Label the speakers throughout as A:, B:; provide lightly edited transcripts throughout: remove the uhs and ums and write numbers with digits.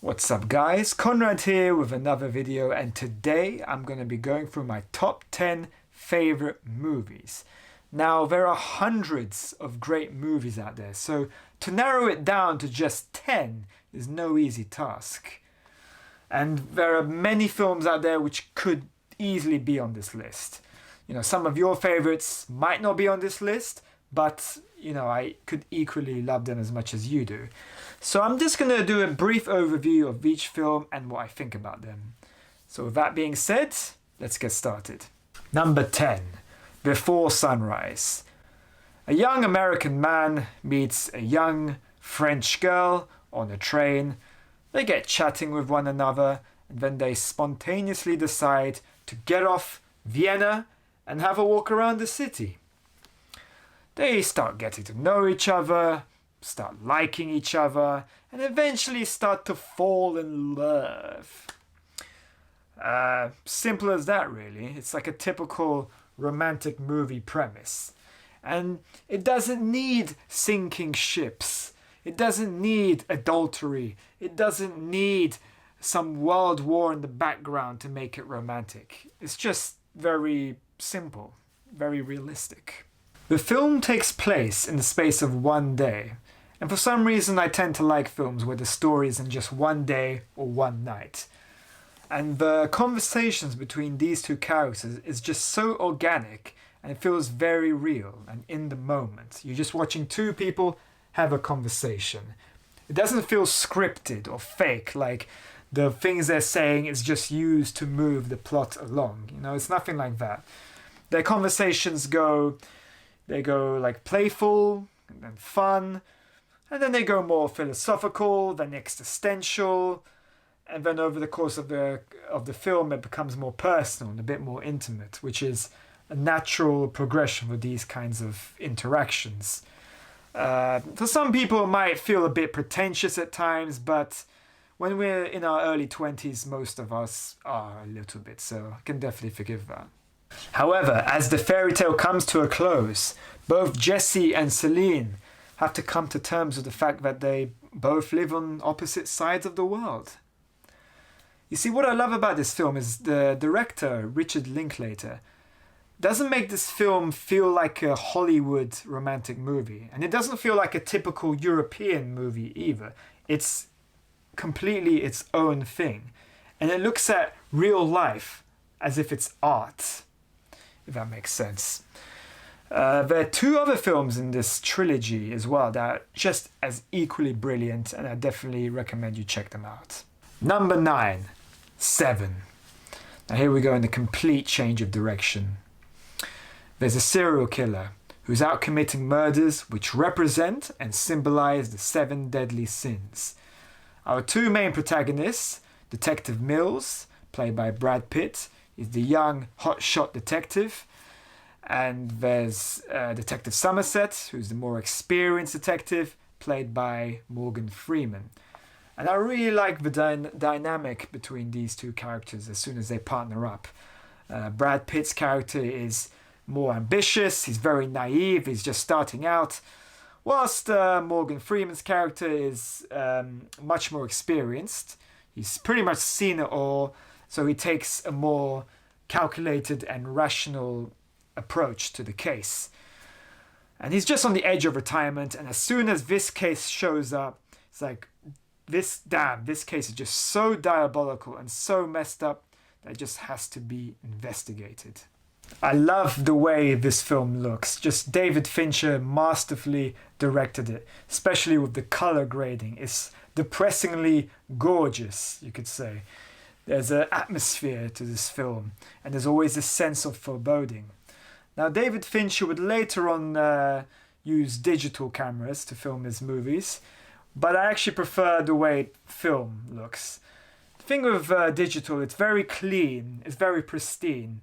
A: What's up guys, Conrad here with another video, and today I'm going to be going through my top 10 favorite movies. Now there are hundreds of great movies out there, so to narrow it down to just 10 is no easy task. And there are many films out there which could easily be on this list. You know, some of your favorites might not be on this list, but I could equally love them as much as you do. So I'm just going to do a brief overview of each film and what I think about them. So with that being said, let's get started. Number 10, Before Sunrise. A young American man meets a young French girl on a train. They get chatting with one another, and then they spontaneously decide to get off Vienna and have a walk around the city. They start getting to know each other, start liking each other, and eventually start to fall in love. Simple as that, really. It's like a typical romantic movie premise. And it doesn't need sinking ships. It doesn't need adultery. It doesn't need some world war in the background to make it romantic. It's just very simple, very realistic. The film takes place in the space of one day, and for some reason I tend to like films where the story is in just one day or one night. And the conversations between these two characters is just so organic, and it feels very real and in the moment. You're just watching two people have a conversation. It doesn't feel scripted or fake, like the things they're saying is just used to move the plot along. It's nothing like that. Their conversations go like playful and then fun, and then they go more philosophical, then existential, and then over the course of the film it becomes more personal and a bit more intimate, which is a natural progression with these kinds of interactions. For some people it might feel a bit pretentious at times, but when we're in our early 20s, most of us are a little bit, so I can definitely forgive that. However, as the fairy tale comes to a close, both Jesse and Celine have to come to terms with the fact that they both live on opposite sides of the world. You see, what I love about this film is the director, Richard Linklater, doesn't make this film feel like a Hollywood romantic movie, and it doesn't feel like a typical European movie either. It's completely its own thing, and it looks at real life as if it's art, if that makes sense. There are two other films in this trilogy as well that are just as equally brilliant, and I definitely recommend you check them out. Number 9, Seven. Now here we go in a complete change of direction. There's a serial killer who's out committing murders which represent and symbolize the 7 deadly sins. Our two main protagonists, Detective Mills, played by Brad Pitt, is the young hotshot detective, and there's Detective Somerset, who's the more experienced detective, played by Morgan Freeman. And I really like the dynamic between these two characters as soon as they partner up. Brad Pitt's character is more ambitious, he's very naive, he's just starting out, whilst Morgan Freeman's character is much more experienced. He's pretty much seen it all, so he takes a more calculated and rational approach to the case. And he's just on the edge of retirement, and as soon as this case shows up, it's like, this case is just so diabolical and so messed up that it just has to be investigated. I love the way this film looks. Just David Fincher masterfully directed it, especially with the color grading. It's depressingly gorgeous, you could say. There's an atmosphere to this film, and there's always a sense of foreboding. Now, David Fincher would later on use digital cameras to film his movies, but I actually prefer the way film looks. The thing with digital, it's very clean, it's very pristine,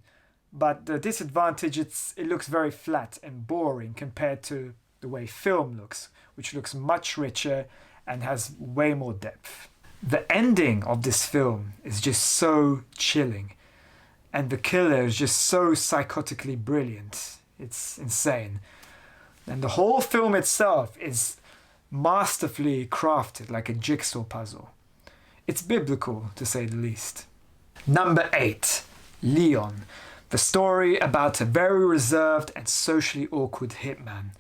A: but the disadvantage, it looks very flat and boring compared to the way film looks, which looks much richer and has way more depth. The ending of this film is just so chilling, and the killer is just so psychotically brilliant. It's insane. And the whole film itself is masterfully crafted like a jigsaw puzzle. It's biblical, to say the least. Number 8. Leon. The story about a very reserved and socially awkward hitman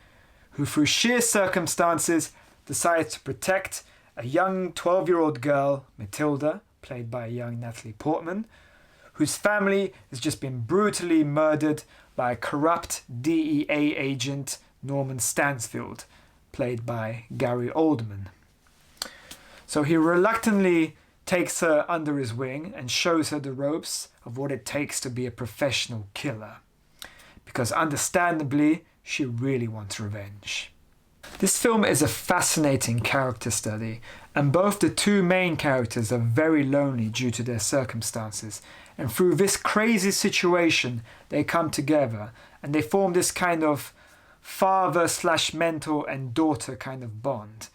A: who through sheer circumstances decides to protect a young 12-year-old girl, Matilda, played by a young Natalie Portman, whose family has just been brutally murdered by a corrupt DEA agent, Norman Stansfield, played by Gary Oldman. So he reluctantly takes her under his wing and shows her the ropes of what it takes to be a professional killer. Because understandably, she really wants revenge. This film is a fascinating character study, and both the two main characters are very lonely due to their circumstances, and through this crazy situation they come together and they form this kind of father/mentor and daughter kind of bond.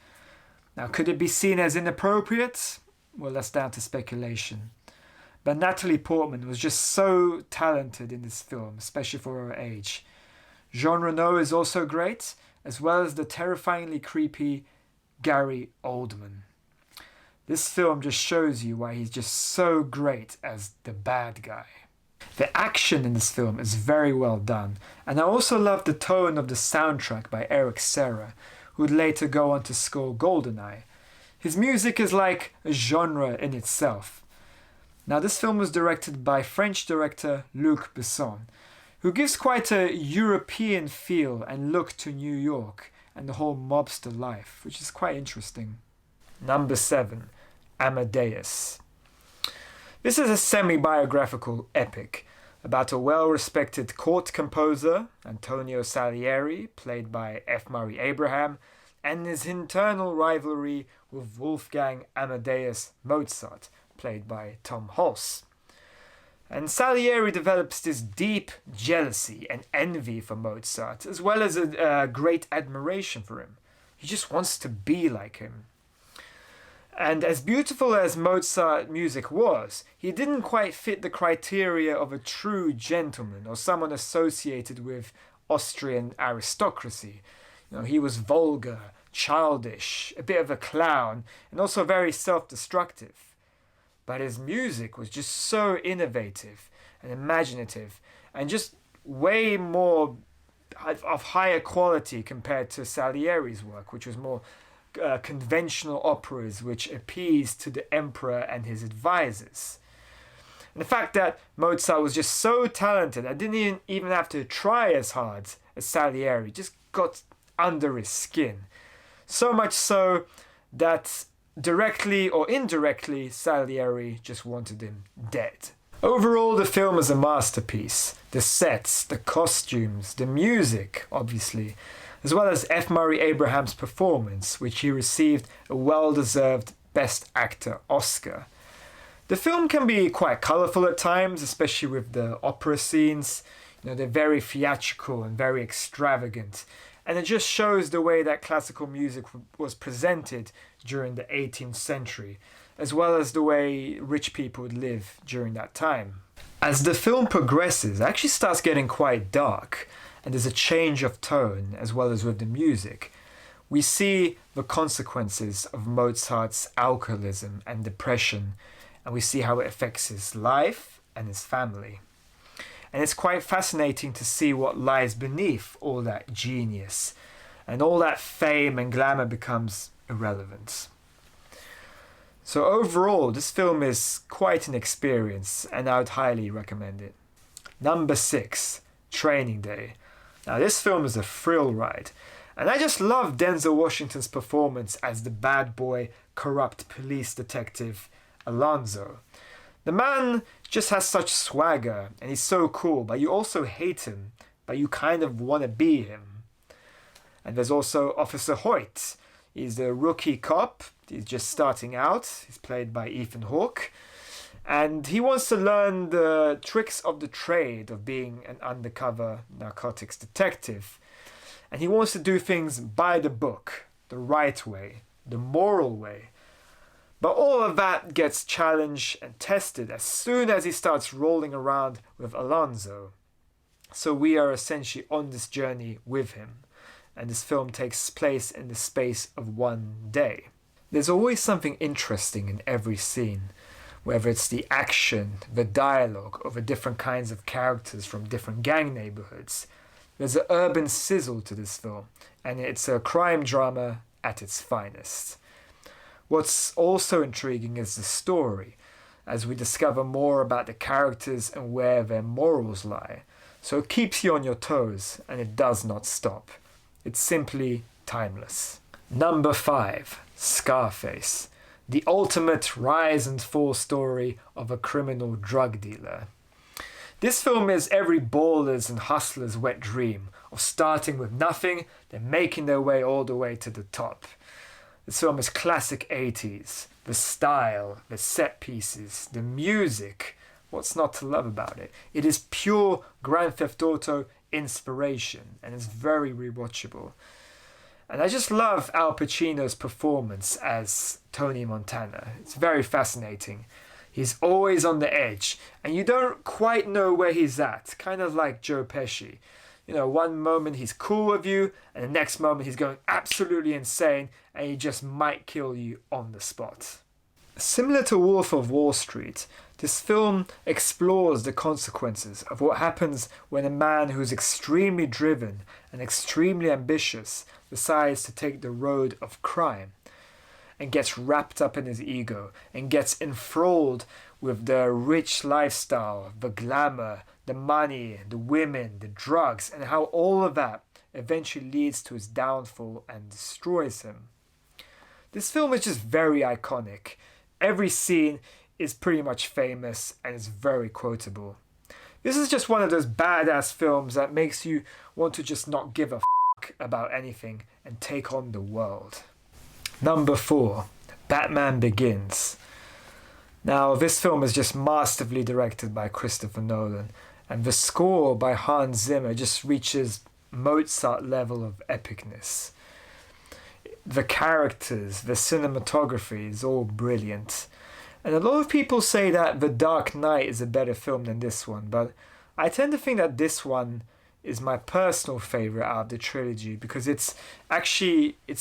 A: Now, could it be seen as inappropriate? Well, that's down to speculation. But Natalie Portman was just so talented in this film, especially for her age. Jean Reno is also great, as well as the terrifyingly creepy Gary Oldman. This film just shows you why he's just so great as the bad guy. The action in this film is very well done, and I also love the tone of the soundtrack by Eric Serra, who would later go on to score GoldenEye. His music is like a genre in itself. Now, this film was directed by French director Luc Besson, who gives quite a European feel and look to New York and the whole mobster life, which is quite interesting. Number 7. Amadeus. This is a semi-biographical epic about a well-respected court composer, Antonio Salieri, played by F. Murray Abraham, and his internal rivalry with Wolfgang Amadeus Mozart, played by Tom Hulce. And Salieri develops this deep jealousy and envy for Mozart, as well as a great admiration for him. He just wants to be like him. And as beautiful as Mozart music was, he didn't quite fit the criteria of a true gentleman or someone associated with Austrian aristocracy. He was vulgar, childish, a bit of a clown, and also very self-destructive. But his music was just so innovative and imaginative and just way more of higher quality compared to Salieri's work, which was more conventional operas which appeased to the emperor and his advisors. And the fact that Mozart was just so talented, I didn't even have to try as hard as Salieri, just got under his skin. So much so that directly or indirectly, Salieri just wanted him dead. Overall, the film is a masterpiece. The sets, the costumes, the music, obviously, as well as F. Murray Abraham's performance, which he received a well-deserved Best Actor Oscar. The film can be quite colourful at times, especially with the opera scenes. They're very theatrical and very extravagant. And it just shows the way that classical music was presented during the 18th century, as well as the way rich people would live during that time. As the film progresses, it actually starts getting quite dark, and there's a change of tone as well as with the music. We see the consequences of Mozart's alcoholism and depression, and we see how it affects his life and his family. And it's quite fascinating to see what lies beneath all that genius, and all that fame and glamour becomes irrelevant. So overall, this film is quite an experience, and I would highly recommend it. Number 6, Training Day. Now, this film is a thrill ride, and I just love Denzel Washington's performance as the bad boy, corrupt police detective Alonzo. The man just has such swagger, and he's so cool, but you also hate him, but you kind of want to be him. And there's also Officer Hoyt. He's a rookie cop. He's just starting out. He's played by Ethan Hawke. And he wants to learn the tricks of the trade of being an undercover narcotics detective. And he wants to do things by the book, the right way, the moral way. But all of that gets challenged and tested as soon as he starts rolling around with Alonzo. So we are essentially on this journey with him. And this film takes place in the space of one day. There's always something interesting in every scene, whether it's the action, the dialogue, or the different kinds of characters from different gang neighborhoods. There's an urban sizzle to this film, and it's a crime drama at its finest. What's also intriguing is the story, as we discover more about the characters and where their morals lie. So it keeps you on your toes, and it does not stop. It's simply timeless. Number 5, Scarface, the ultimate rise and fall story of a criminal drug dealer. This film is every baller's and hustler's wet dream of starting with nothing, then making their way all the way to the top. This film is classic 80s. The style, the set pieces, the music. What's not to love about it? It is pure Grand Theft Auto inspiration, and it's very rewatchable. And I just love Al Pacino's performance as Tony Montana. It's very fascinating. He's always on the edge, and you don't quite know where he's at, kind of like Joe Pesci. You know, one moment he's cool with you, and the next moment he's going absolutely insane, and he just might kill you on the spot. Similar to Wolf of Wall Street, this film explores the consequences of what happens when a man who's extremely driven and extremely ambitious decides to take the road of crime and gets wrapped up in his ego and gets enthralled with the rich lifestyle, the glamour, the money, the women, the drugs, and how all of that eventually leads to his downfall and destroys him. This film is just very iconic. Every scene is pretty much famous and is very quotable. This is just one of those badass films that makes you want to just not give a f*** about anything and take on the world. Number 4, Batman Begins. Now, this film is just masterfully directed by Christopher Nolan, and the score by Hans Zimmer just reaches Mozart level of epicness. The characters, the cinematography is all brilliant. And a lot of people say that The Dark Knight is a better film than this one, but I tend to think that this one is my personal favorite out of the trilogy because it's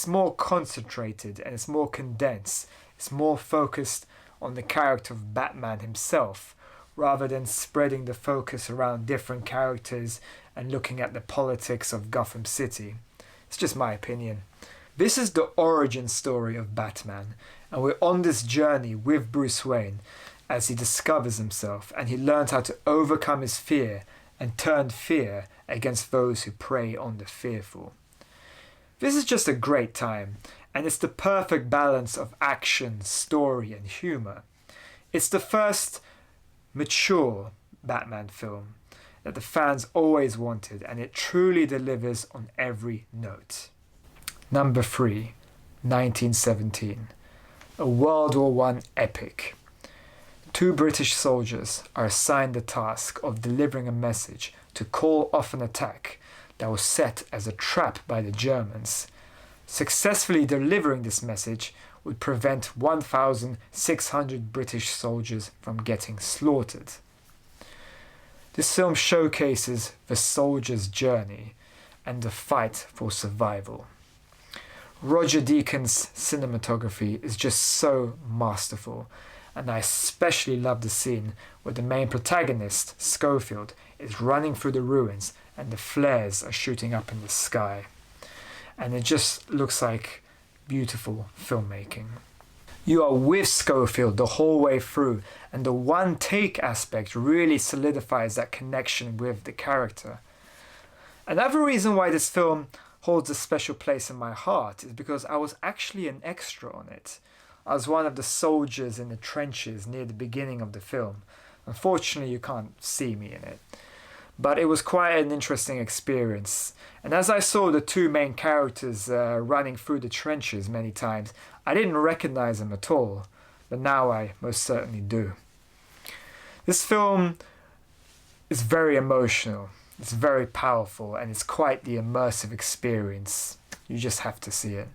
A: more concentrated and it's more condensed. It's more focused on the character of Batman himself rather than spreading the focus around different characters and looking at the politics of Gotham City. It's just my opinion. This is the origin story of Batman, and we're on this journey with Bruce Wayne as he discovers himself and he learns how to overcome his fear and turn fear against those who prey on the fearful. This is just a great time, and it's the perfect balance of action, story, and humor. It's the first mature Batman film that the fans always wanted, and it truly delivers on every note. Number 3, 1917, a World War I epic. 2 British soldiers are assigned the task of delivering a message to call off an attack that was set as a trap by the Germans. Successfully delivering this message would prevent 1,600 British soldiers from getting slaughtered. This film showcases the soldier's journey and the fight for survival. Roger Deakins' cinematography is just so masterful, and I especially love the scene where the main protagonist, Schofield, is running through the ruins and the flares are shooting up in the sky. And it just looks like beautiful filmmaking. You are with Schofield the whole way through, and the one take aspect really solidifies that connection with the character. Another reason why this film holds a special place in my heart is because I was actually an extra on it. I was one of the soldiers in the trenches near the beginning of the film. Unfortunately, you can't see me in it. But it was quite an interesting experience. And as I saw the 2 main characters running through the trenches many times, I didn't recognize them at all. But now I most certainly do. This film is very emotional. It's very powerful, and it's quite the immersive experience. You just have to see it.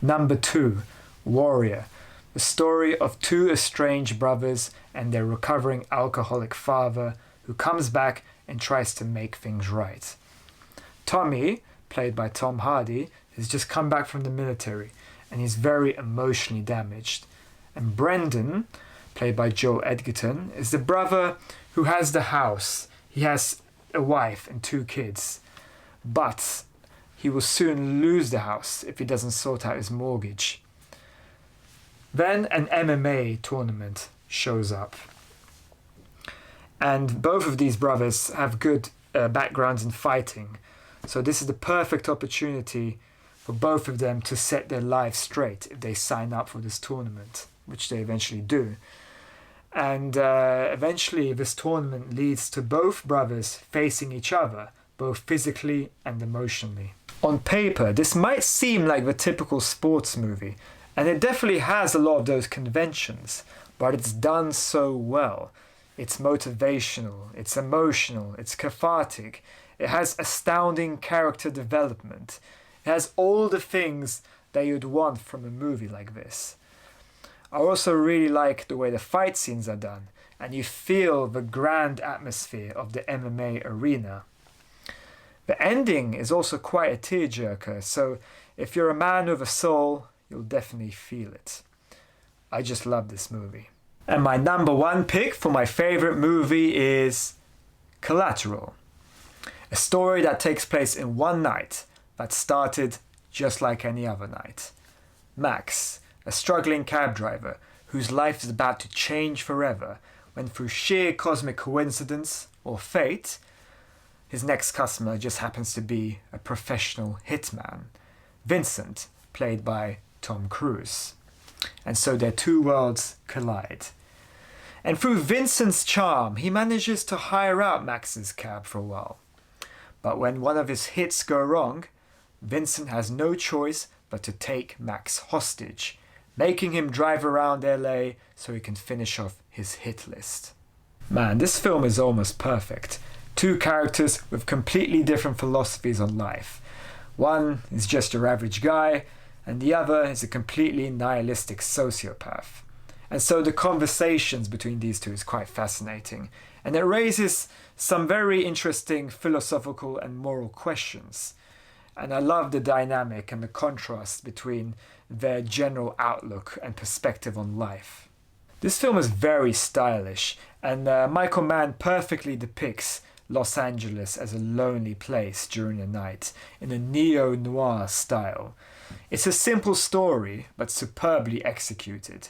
A: Number 2, Warrior. The story of 2 estranged brothers and their recovering alcoholic father who comes back and tries to make things right. Tommy, played by Tom Hardy, has just come back from the military, and he's very emotionally damaged. And Brendan, played by Joel Edgerton, is the brother who has the house. He has a wife and 2 kids, but he will soon lose the house if he doesn't sort out his mortgage. Then an MMA tournament shows up. And both of these brothers have good backgrounds in fighting. So this is the perfect opportunity for both of them to set their lives straight if they sign up for this tournament, which they eventually do. And eventually this tournament leads to both brothers facing each other, both physically and emotionally. On paper, this might seem like the typical sports movie, and it definitely has a lot of those conventions, but it's done so well. It's motivational, it's emotional, it's cathartic, it has astounding character development. It has all the things that you'd want from a movie like this. I also really like the way the fight scenes are done, and you feel the grand atmosphere of the MMA arena. The ending is also quite a tearjerker, so if you're a man with a soul, you'll definitely feel it. I just love this movie. And my number 1 pick for my favorite movie is Collateral. A story that takes place in one night that started just like any other night. Max, a struggling cab driver whose life is about to change forever when through sheer cosmic coincidence or fate, his next customer just happens to be a professional hitman, Vincent, played by Tom Cruise. And so their 2 worlds collide. And through Vincent's charm, he manages to hire out Max's cab for a while. But when one of his hits go wrong, Vincent has no choice but to take Max hostage, making him drive around LA so he can finish off his hit list. Man, this film is almost perfect. 2 characters with completely different philosophies on life. One is just your average guy, and the other is a completely nihilistic sociopath. And so the conversations between these 2 is quite fascinating, and it raises some very interesting philosophical and moral questions. And I love the dynamic and the contrast between their general outlook and perspective on life. This film is very stylish, and Michael Mann perfectly depicts Los Angeles as a lonely place during the night in a neo-noir style. It's a simple story, but superbly executed.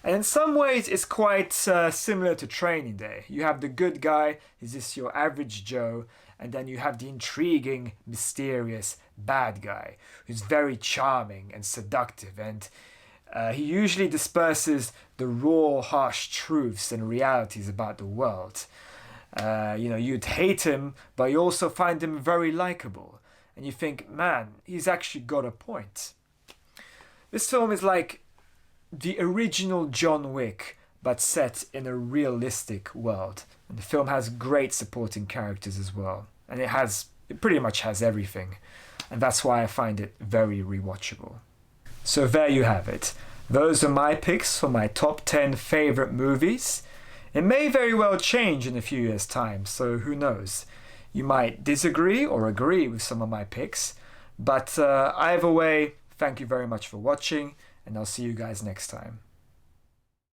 A: And in some ways, it's quite similar to Training Day. You have the good guy, is this your average Joe, and then you have the intriguing, mysterious bad guy, who's very charming and seductive, and he usually disperses the raw, harsh truths and realities about the world. You'd hate him, but you also find him very likable. And you think, man, he's actually got a point. This film is like the original John Wick, but set in a realistic world. And the film has great supporting characters as well. And it pretty much has everything. And that's why I find it very rewatchable. So there you have it. Those are my picks for my top 10 favorite movies. It may very well change in a few years' time, so who knows. You might disagree or agree with some of my picks. But either way, thank you very much for watching, and I'll see you guys next time.